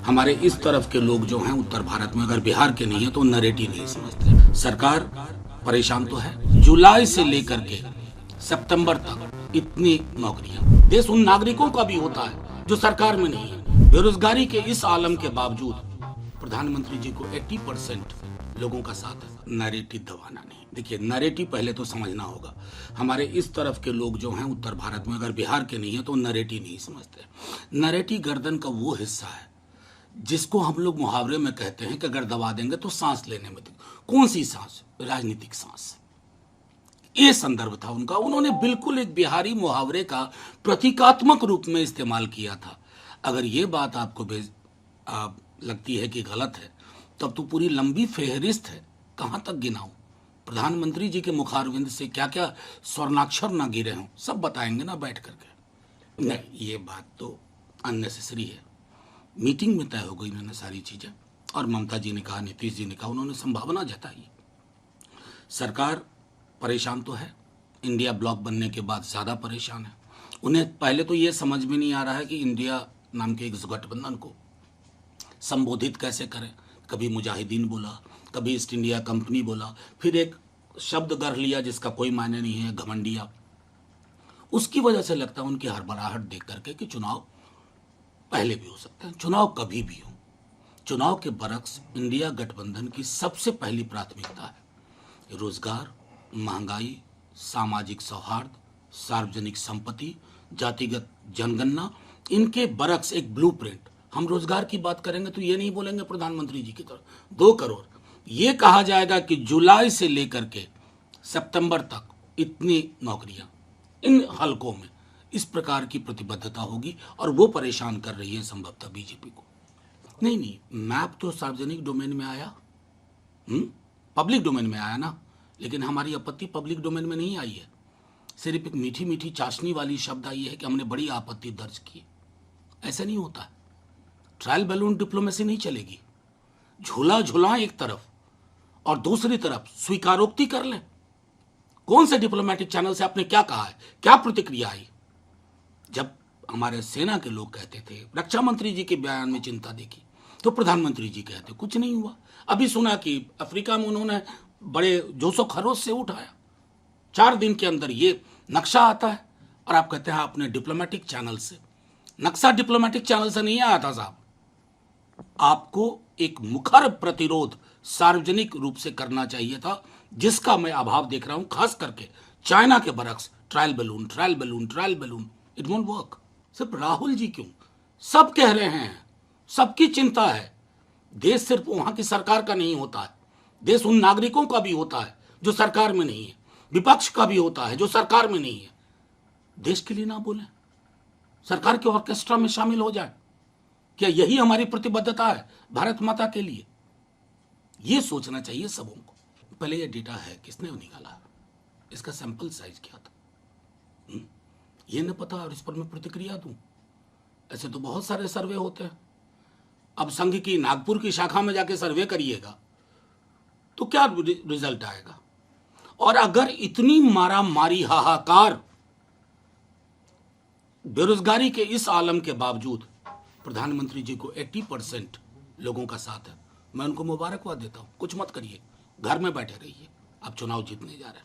हमारे इस तरफ के लोग जो हैं उत्तर भारत में, अगर बिहार के नहीं है तो नरेटिव नहीं समझते। सरकार परेशान तो है। जुलाई से लेकर के सितंबर तक इतनी नौकरियां देश उन नागरिकों का भी होता है जो सरकार में नहीं है। बेरोजगारी के इस आलम के बावजूद प्रधानमंत्री जी को 80% लोगों का साथ है। नैरेटिव दबाना नहीं। देखिए, नैरेटिव पहले तो समझना होगा। हमारे इस तरफ के लोग जो हैं उत्तर भारत में, अगर बिहार के नहीं है तो नैरेटिव नहीं समझते। नैरेटिव गर्दन का वो हिस्सा है जिसको हम लोग मुहावरे में कहते हैं कि अगर दबा देंगे तो सांस लेने में कौन सी सांस? राजनीतिक सांस। ये संदर्भ था उनका। उन्होंने बिल्कुल एक बिहारी मुहावरे का प्रतीकात्मक रूप में इस्तेमाल किया था। अगर ये बात आपको लगती है कि गलत है, तब तो पूरी लंबी फेहरिस्त है, कहां तक गिनाऊं? प्रधानमंत्री जी के मुखारविंद से क्या क्या स्वर्णाक्षर ना गिरे हों, सब बताएंगे ना बैठ करके। नहीं, ये बात तो अननेसेसरी है। मीटिंग में तय हो गई मैंने सारी चीजें, और ममता जी ने कहा, नीतीश जी ने कहा, उन्होंने संभावना जताई। सरकार परेशान तो है। इंडिया ब्लॉक बनने के बाद ज्यादा परेशान है। उन्हें पहले तो ये समझ में नहीं आ रहा है कि इंडिया नाम के एक गठबंधन को संबोधित कैसे करें। कभी मुजाहिदीन बोला, कभी ईस्ट इंडिया कंपनी बोला, फिर एक शब्द गढ़ लिया जिसका कोई मायने नहीं है, घमंडिया। उसकी वजह से लगता है उनकी हड़बड़ाहट देख करके कि चुनाव पहले भी हो सकते हैं, चुनाव कभी भी हो। चुनाव के बरक्स इंडिया गठबंधन की सबसे पहली प्राथमिकता है रोजगार, महंगाई, सामाजिक सौहार्द, सार्वजनिक संपत्ति, जातिगत जनगणना। इनके बरक्स एक ब्लूप्रिंट। हम रोजगार की बात करेंगे तो ये नहीं बोलेंगे प्रधानमंत्री जी की तरह 2 करोड़। ये कहा जाएगा कि जुलाई से लेकर के सितंबर तक इतनी नौकरियां इन हलकों में। इस प्रकार की प्रतिबद्धता होगी, और वो परेशान कर रही है संभवतः बीजेपी को। नहीं, मैप तो सार्वजनिक डोमेन में आया, पब्लिक डोमेन में आया ना, लेकिन हमारी आपत्ति पब्लिक डोमेन में नहीं आई है। सिर्फ एक मीठी मीठी चाशनी वाली शब्द आई है कि हमने बड़ी आपत्ति दर्ज की। ऐसा नहीं होता है। ट्रायल बैलून डिप्लोमेसी नहीं चलेगी। झूला झूला एक तरफ और दूसरी तरफ स्वीकारोक्ति कर लें। कौन से डिप्लोमेटिक चैनल से आपने क्या कहा है, क्या प्रतिक्रिया आई? जब हमारे सेना के लोग कहते थे, रक्षा मंत्री जी के बयान में चिंता देखी, तो प्रधानमंत्री जी कहते कुछ नहीं हुआ। अभी सुना कि अफ्रीका में उन्होंने बड़े जोशो खरोश से उठाया। 4 दिन के अंदर ये नक्शा आता है, और आप कहते हैं आपने डिप्लोमेटिक चैनल से। नक्शा डिप्लोमेटिक चैनल से नहीं आया था साहब। आपको एक मुखर प्रतिरोध सार्वजनिक रूप से करना चाहिए था, जिसका मैं अभाव देख रहा हूं। खास करके चाइना के बरक्स trial balloon, trial balloon, trial balloon. It won't work. सिर्फ राहुल जी क्यों, सब कह रहे हैं, सबकी चिंता है। देश सिर्फ वहां की सरकार का नहीं होता है, देश उन नागरिकों का भी होता है जो सरकार में नहीं है, विपक्ष का भी होता है जो सरकार में नहीं है। देश के लिए ना बोले, सरकार के ऑर्केस्ट्रा में शामिल हो जाए। क्या यही हमारी प्रतिबद्धता है भारत माता के लिए? यह सोचना चाहिए सबों को। पहले यह डेटा है, किसने निकाला, इसका सैंपल साइज क्या था, ये न पता, और इस पर मैं प्रतिक्रिया दूं? ऐसे तो बहुत सारे सर्वे होते हैं। अब संघ की नागपुर की शाखा में जाके सर्वे करिएगा तो क्या रिजल्ट आएगा? और अगर इतनी मारा मारी हाहाकार बेरोजगारी के इस आलम के बावजूद प्रधानमंत्री जी को 80% लोगों का साथ है, मैं उनको मुबारकबाद देता हूं। कुछ मत करिए, घर में बैठे रहिए, आप चुनाव जीतने जा रहे हैं।